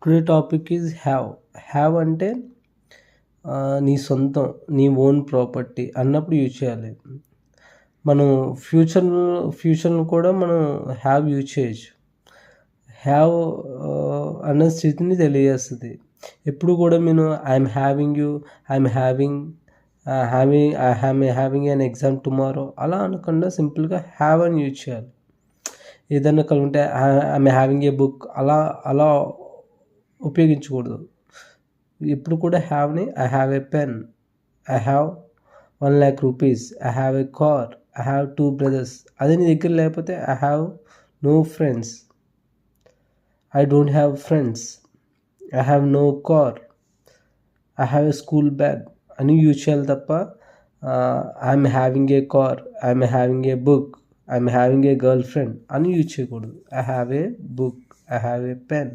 Today topic is have. Have అంటే నీ సొంతం, నీ ఓన్ ప్రాపర్టీ అన్నప్పుడు యూజ్ చేయాలి. మనం ఫ్యూచర్‌లో కూడా మనం హ్యావ్ యూజ్ చేయొచ్చు. హ్యావ్ అన్న స్థితిని తెలియజేస్తది. ఎప్పుడు కూడా నేను I'm having you, I'm having having an exam tomorrow అలా అనకుండా సింపుల్‌గా హ్యావ్ అని యూజ్ చేయాలి. ఏదన్నా ఉంటే ఐయామ్ హ్యావింగ్ ఏ బుక్ అలా ఉపయోగించకూడదు. ఎప్పుడు కూడా హ్యావ్‌ని I have a pen, I have 1,00,000 rupees, I have a car, I have 2 brothers. అదే నీ దగ్గర లేకపోతే I have no friends, I don't have friends, I have no car, I have a school bag అని use చేయాలి తప్ప I'm having a car, I'm having a book, I'm having a girlfriend అని use చేయకూడదు. I have a book, I have a pen.